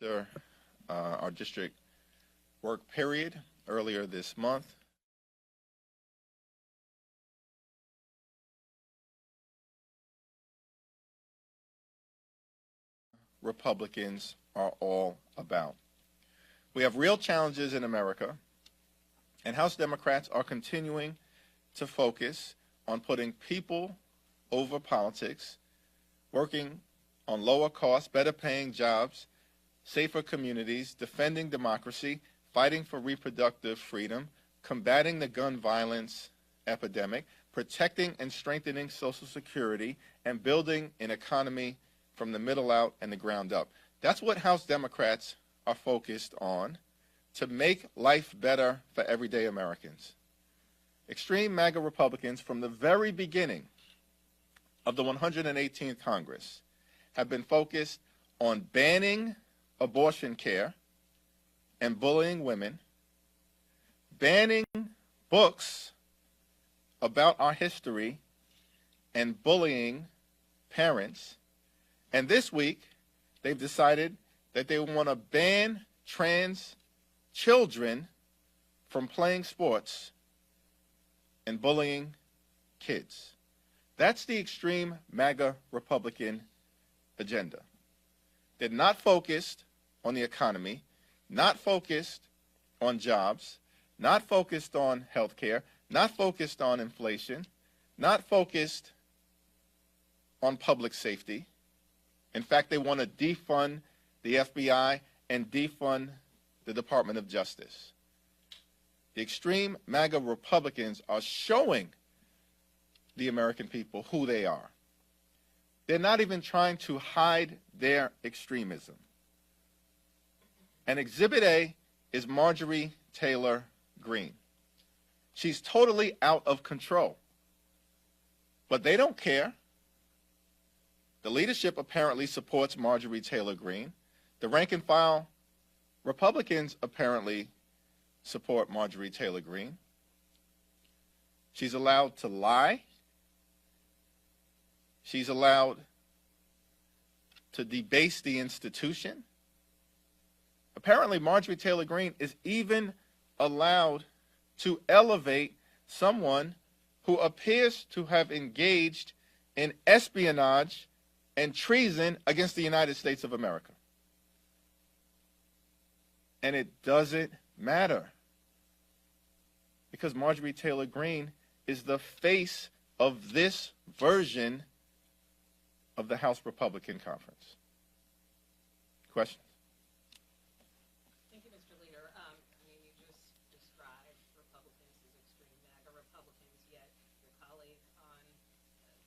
After our district work period earlier this month, Republicans are all about. We have real challenges in America, and House Democrats are continuing to focus on putting people over politics, working on lower costs, better paying jobs, safer communities, defending democracy, fighting for reproductive freedom, combating the gun violence epidemic, protecting and strengthening Social Security, and building an economy from the middle out and the ground up. That's what House Democrats are focused on to make life better for everyday Americans. Extreme MAGA Republicans from the very beginning of the 118th Congress have been focused on banning abortion care and bullying women, banning books about our history and bullying parents, and this week they've decided that they want to ban trans children from playing sports and bullying kids. That's the extreme MAGA Republican agenda. They're not focused on the economy, not focused on jobs, not focused on health care, not focused on inflation, not focused on public safety. In fact, they want to defund the FBI and defund the Department of Justice. The extreme MAGA Republicans are showing the American people who they are. They're not even trying to hide their extremism. And Exhibit A is Marjorie Taylor Greene. She's totally out of control. But they don't care. The leadership apparently supports Marjorie Taylor Greene. The rank and file Republicans apparently support Marjorie Taylor Greene. She's allowed to lie. She's allowed to debase the institution. Apparently, Marjorie Taylor Greene is even allowed to elevate someone who appears to have engaged in espionage and treason against the United States of America. And it doesn't matter, because Marjorie Taylor Greene is the face of this version of the House Republican Conference. Questions? Thank you, Mr. Leader. You just described Republicans as extreme MAGA Republicans, yet your colleague on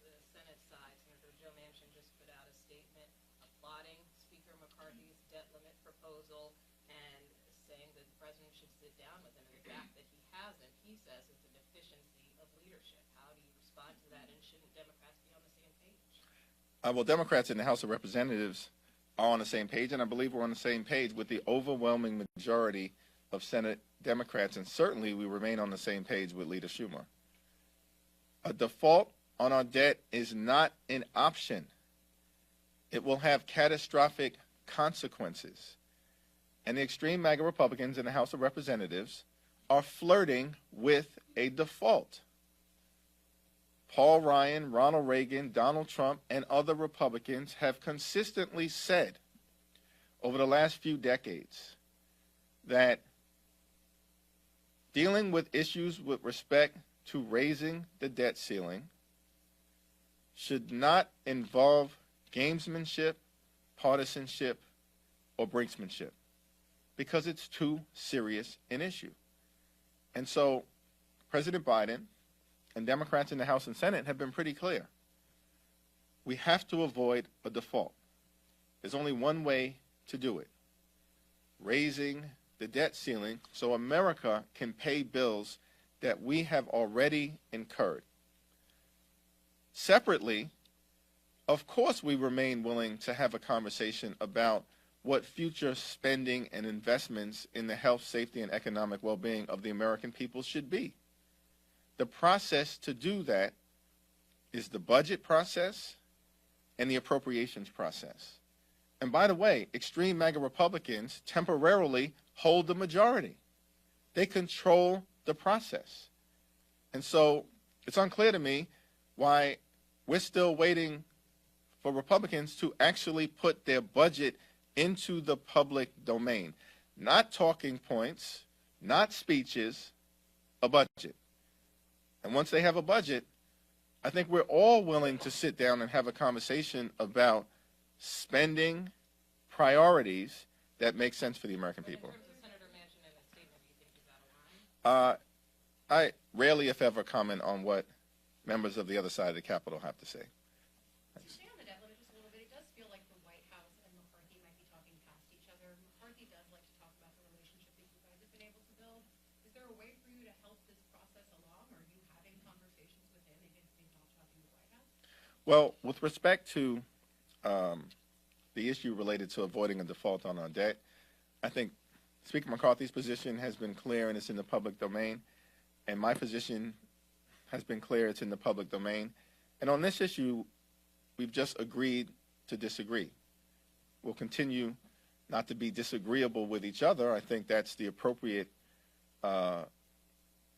the Senate side, Senator Joe Manchin, just put out a statement applauding Speaker McCarthy's debt limit proposal and saying that the president should sit down with him. And the fact that he hasn't, he says, is a deficiency of leadership. How do you respond to that, and shouldn't Democrats be on the same page? Well, Democrats in the House of Representatives are on the same page, and I believe we're on the same page with the overwhelming majority of Senate Democrats, and certainly we remain on the same page with Leader Schumer. A default on our debt is not an option. It will have catastrophic consequences. And the extreme MAGA Republicans in the House of Representatives are flirting with a default. Paul Ryan, Ronald Reagan, Donald Trump, and other Republicans have consistently said over the last few decades that dealing with issues with respect to raising the debt ceiling should not involve gamesmanship, partisanship, or brinksmanship, because it's too serious an issue. And so President Biden and Democrats in the House and Senate have been pretty clear. We have to avoid a default. There's only one way to do it: raising the debt ceiling so America can pay bills that we have already incurred. Separately, of course, we remain willing to have a conversation about what future spending and investments in the health, safety, and economic well-being of the American people should be. The process to do that is the budget process and the appropriations process. And by the way, extreme MAGA Republicans temporarily hold the majority. They control the process. And so it's unclear to me why we're still waiting for Republicans to actually put their budget into the public domain. Not talking points, not speeches, a budget. And once they have a budget, I think we're all willing to sit down and have a conversation about spending priorities that make sense for the American people. In terms of Senator Manchin and his statement, do you think he's out of line? I rarely, if ever, comment on what members of the other side of the Capitol have to say. To stay on the debt limit just a little bit, it does feel like the White House and McCarthy might be talking past each other. McCarthy does like to talk about the relationship that you guys have been able to build. Is there a way for you to help this process along? Are you having conversations with him if he's not talking to the White House? Well, with respect to the issue related to avoiding a default on our debt, I think Speaker McCarthy's position has been clear and it's in the public domain, and my position has been clear, it's in the public domain. And on this issue, we've just agreed to disagree. We'll continue not to be disagreeable with each other. I think that's the appropriate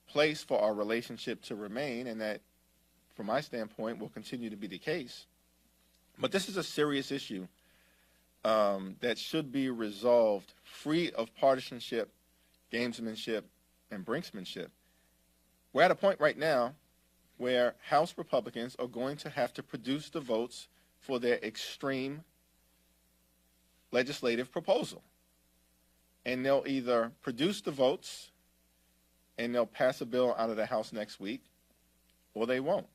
place for our relationship to remain, and that, from my standpoint, will continue to be the case. But this is a serious issue that should be resolved free of partisanship, gamesmanship, and brinksmanship. We're at a point right now where House Republicans are going to have to produce the votes for their extreme legislative proposal. And they'll either produce the votes and they'll pass a bill out of the House next week, or they won't.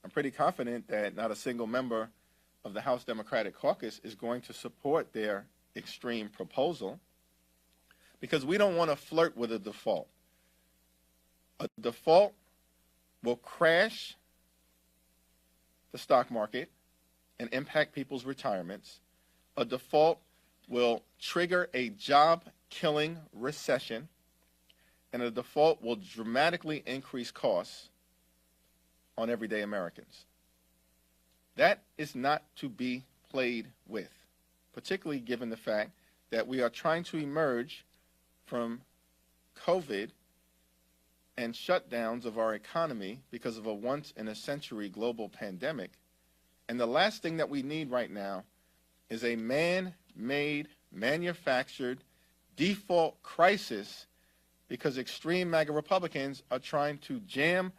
I'm pretty confident that not a single member of the House Democratic Caucus is going to support their extreme proposal, because we don't want to flirt with a default. A default will crash the stock market and impact people's retirements. A default will trigger a job-killing recession, and a default will dramatically increase costs on everyday Americans. That is not to be played with, particularly given the fact that we are trying to emerge from COVID and shutdowns of our economy because of a once-in-a-century global pandemic. And the last thing that we need right now is a man-made, manufactured default crisis because extreme MAGA Republicans are trying to jam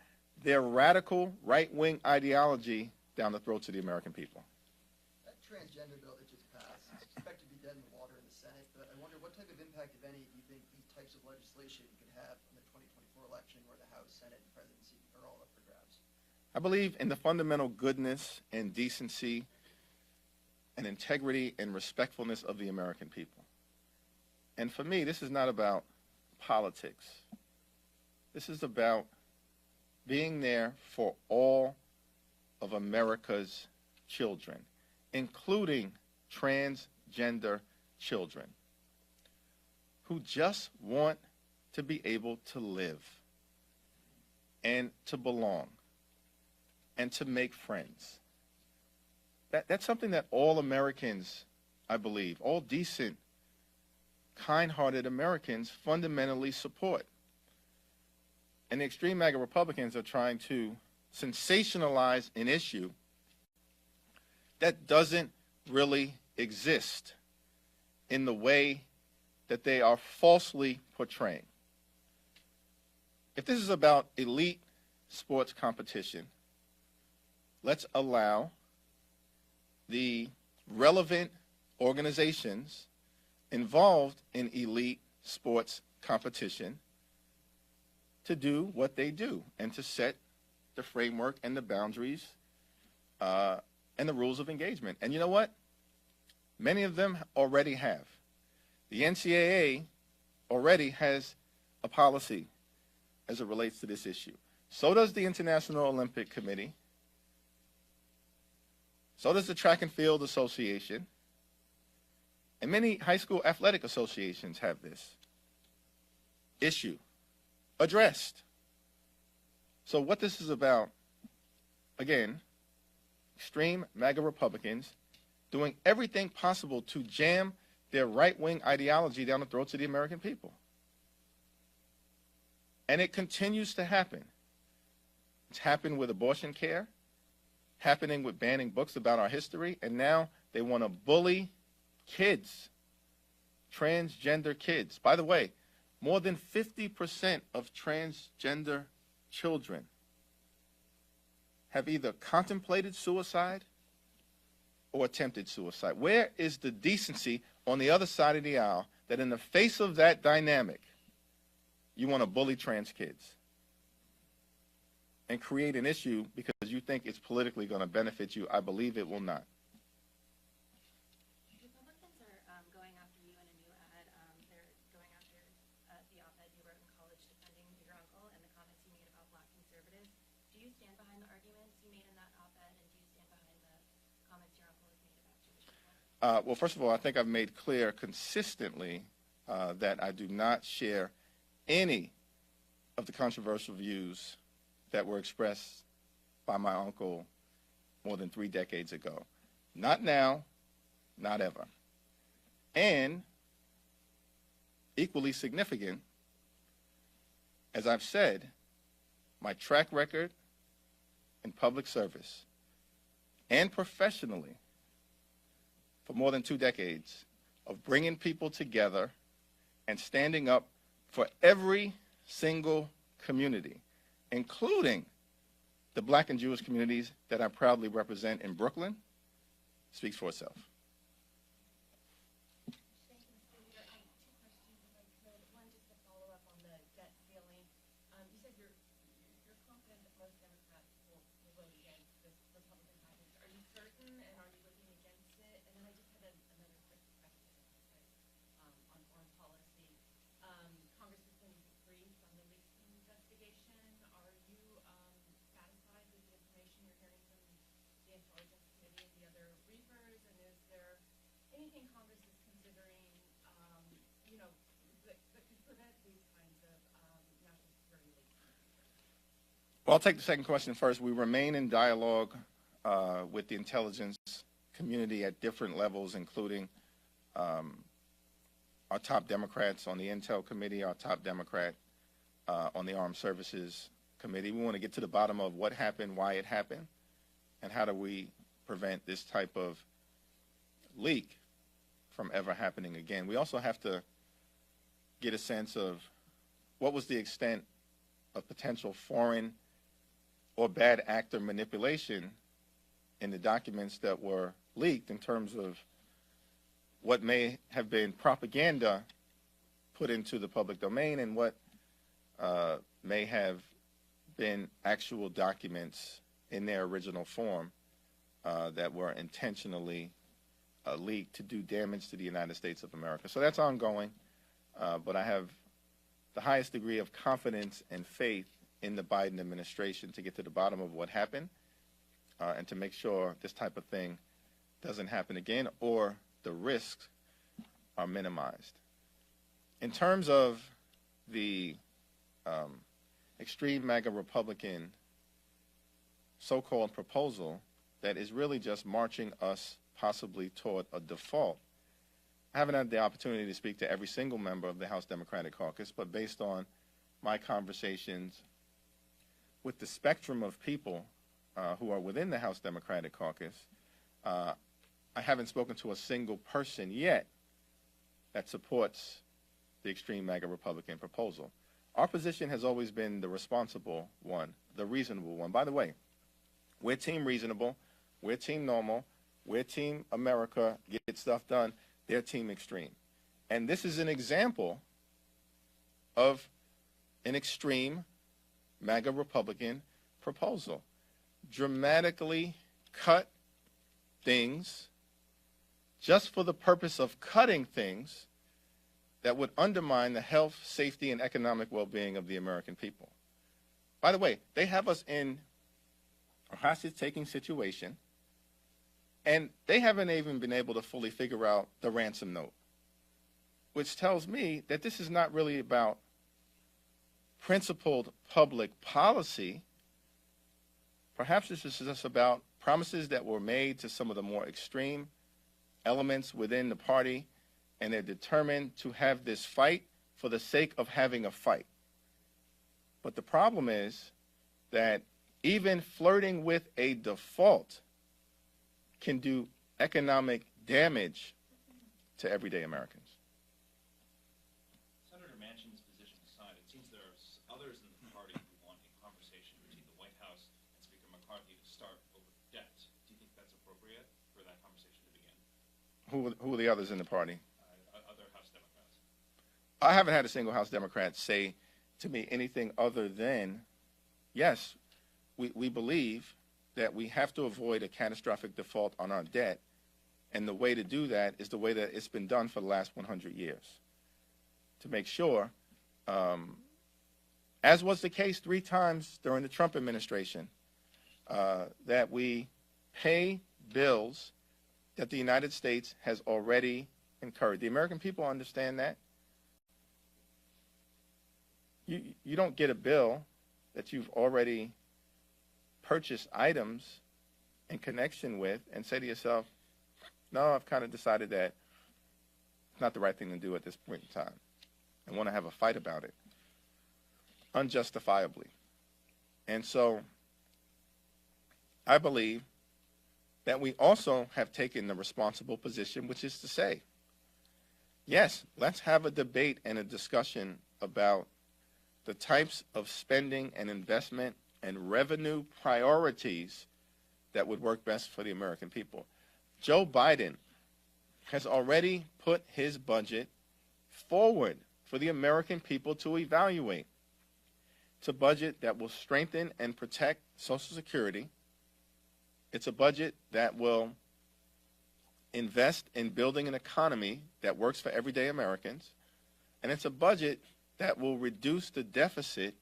their radical right-wing ideology down the throats of the American people. That transgender bill that just passed is expected to be dead in the water in the Senate, but I wonder what type of impact, if any, do you think these types of legislation could have on the 2024 election where the House, Senate, and presidency are all up for grabs? I believe in the fundamental goodness and decency and integrity and respectfulness of the American people. And for me, this is not about politics. This is about being there for all of America's children, including transgender children, who just want to be able to live and to belong and to make friends. That's something that all Americans, I believe, all decent, kind-hearted Americans fundamentally support. And the extreme MAGA Republicans are trying to sensationalize an issue that doesn't really exist in the way that they are falsely portraying. If this is about elite sports competition, let's allow the relevant organizations involved in elite sports competition to do what they do and to set the framework and the boundaries and the rules of engagement. And you know what? Many of them already have. The NCAA already has a policy as it relates to this issue. So does the International Olympic Committee. So does the Track and Field Association. And many high school athletic associations have this issue addressed. So what this is about, again, extreme MAGA Republicans doing everything possible to jam their right-wing ideology down the throats of the American people. And it continues to happen. It's happened with abortion care, happening with banning books about our history, and now they want to bully kids, transgender kids. By the way, more than 50% of transgender children have either contemplated suicide or attempted suicide. Where is the decency on the other side of the aisle that in the face of that dynamic, you want to bully trans kids and create an issue because you think it's politically going to benefit you? I believe it will not. Republicans are going after you in a new ad. They're going after the op-ed you wrote in college defending your uncle and the comments you made about black conservatives. Do you stand behind the arguments you made in that op-ed, and do you stand behind the comments your uncle has made about Jewish people? Well, first of all, I think I've made clear consistently that I do not share any of the controversial views that were expressed by my uncle more than 3 decades ago. Not now, not ever. And equally significant, as I've said, my track record in public service and professionally for more than 2 decades of bringing people together and standing up for every single community, including the black and Jewish communities that I proudly represent in Brooklyn, speaks for itself. Thank you, Mr. Leader. 2 questions, if I could. One, just to follow up on the debt ceiling. You said you're confident that most Democrats will vote against this Republican package. Are you certain, and are you looking against it? And then I just had another quick question on foreign policy. Congress has been free from the leaks investigation. Are you satisfied with the information you're hearing from the Intelligence Committee and the other briefers? And is there anything Congress is considering, that could prevent these kinds of national security leaks? Well, I'll take the second question first. We remain in dialogue with the intelligence community at different levels, including our top Democrats on the Intel Committee, our top Democrat on the Armed Services Committee. We want to get to the bottom of what happened, why it happened, and how do we prevent this type of leak from ever happening again. We also have to get a sense of what was the extent of potential foreign or bad actor manipulation in the documents that were leaked in terms of what may have been propaganda put into the public domain and what may have been actual documents in their original form that were intentionally leaked to do damage to the United States of America. So that's ongoing, but I have the highest degree of confidence and faith in the Biden administration to get to the bottom of what happened and to make sure this type of thing doesn't happen again or the risks are minimized. In terms of the extreme MAGA Republican so-called proposal that is really just marching us possibly toward a default, I haven't had the opportunity to speak to every single member of the House Democratic Caucus, but based on my conversations with the spectrum of people who are within the House Democratic Caucus, I haven't spoken to a single person yet that supports the extreme MAGA Republican proposal. Our position has always been the responsible one, the reasonable one. By the way, we're Team Reasonable, we're Team Normal, we're Team America, get stuff done, they're Team Extreme. And this is an example of an extreme MAGA Republican proposal. Dramatically cut things just for the purpose of cutting things that would undermine the health, safety, and economic well-being of the American people. By the way, they have us in a hostage-taking situation, and they haven't even been able to fully figure out the ransom note, which tells me that this is not really about principled public policy. Perhaps this is just about promises that were made to some of the more extreme elements within the party, and they're determined to have this fight for the sake of having a fight. But the problem is that even flirting with a default can do economic damage to everyday Americans. Senator Manchin's position aside, it seems there are others in the party who want a conversation between the White House and Speaker McCarthy to start over debt. Do you think that's appropriate for that conversation to begin? Who are the others in the party? Other House Democrats. I haven't had a single House Democrat say to me anything other than, yes, we believe that we have to avoid a catastrophic default on our debt, and the way to do that is the way that it's been done for the last 100 years, to make sure, as was the case 3 times during the Trump administration, that we pay bills that the United States has already incurred. The American people understand that. You don't get a bill that you've already purchased items in connection with and say to yourself, no, I've kind of decided that it's not the right thing to do at this point in time, and want to have a fight about it unjustifiably. And so I believe that we also have taken the responsible position, which is to say, yes, let's have a debate and a discussion about the types of spending and investment and revenue priorities that would work best for the American people. Joe Biden has already put his budget forward for the American people to evaluate. It's a budget that will strengthen and protect Social Security. It's a budget that will invest in building an economy that works for everyday Americans. And it's a budget that will reduce the deficit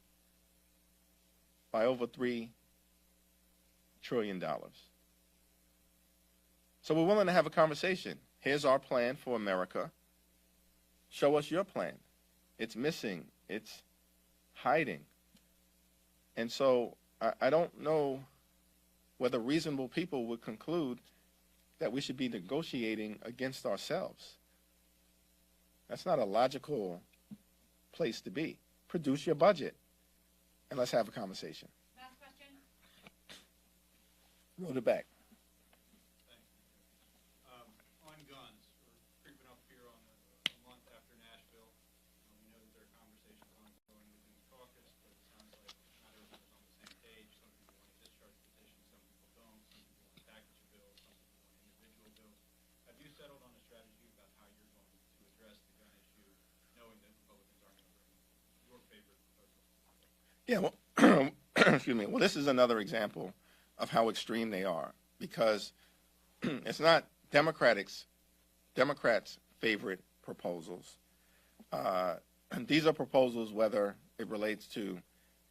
by over $3 trillion. So we're willing to have a conversation. Here's our plan for America. Show us your plan. It's missing. It's hiding. And so I don't know whether reasonable people would conclude that we should be negotiating against ourselves. That's not a logical place to be. Produce your budget, and let's have a conversation. Last question. Roll it back. On guns, we're creeping up here on a month after Nashville. We know that there are conversations ongoing within the caucus, but it sounds like not everyone's on the same page. Some people want a discharge petition, some people don't. Some people want package bills, some people want individual bills. Have you settled on a strategy about how you're going to address the gun issue, knowing that Republicans aren't going to bring your favorite proposal? Yeah, well, excuse me. Well, this is another example of how extreme they are, because it's not Democrats' favorite proposals. These are proposals, whether it relates to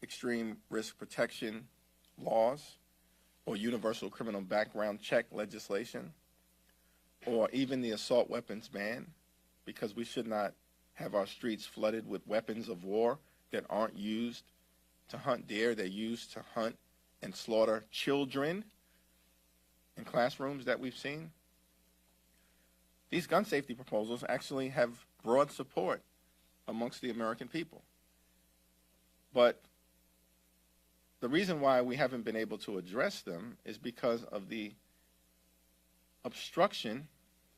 extreme risk protection laws or universal criminal background check legislation, or even the assault weapons ban, because we should not have our streets flooded with weapons of war that aren't used to hunt deer. They're used to hunt and slaughter children in classrooms that we've seen. These gun safety proposals actually have broad support amongst the American people. But the reason why we haven't been able to address them is because of the obstruction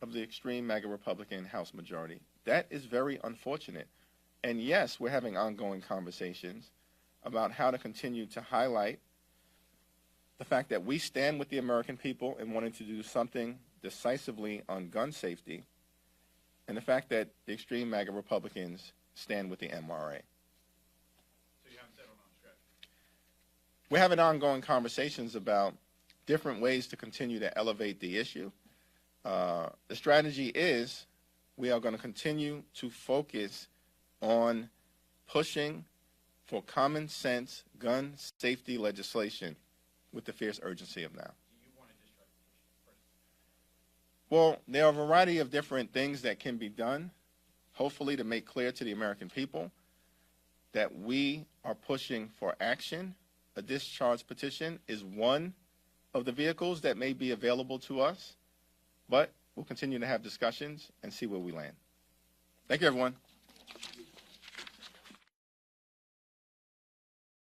of the extreme MAGA Republican House majority. That is very unfortunate. And yes, we're having ongoing conversations about how to continue to highlight the fact that we stand with the American people in wanting to do something decisively on gun safety, and the fact that the extreme MAGA Republicans stand with the MRA. So you haven't settled on a strategy? We're having ongoing conversations about different ways to continue to elevate the issue. The strategy is we are going to continue to focus on pushing for common sense gun safety legislation with the fierce urgency of now. Do you want a discharge petition first? Well, there are a variety of different things that can be done, hopefully to make clear to the American people that we are pushing for action. A discharge petition is one of the vehicles that may be available to us, but we'll continue to have discussions and see where we land. Thank you, everyone.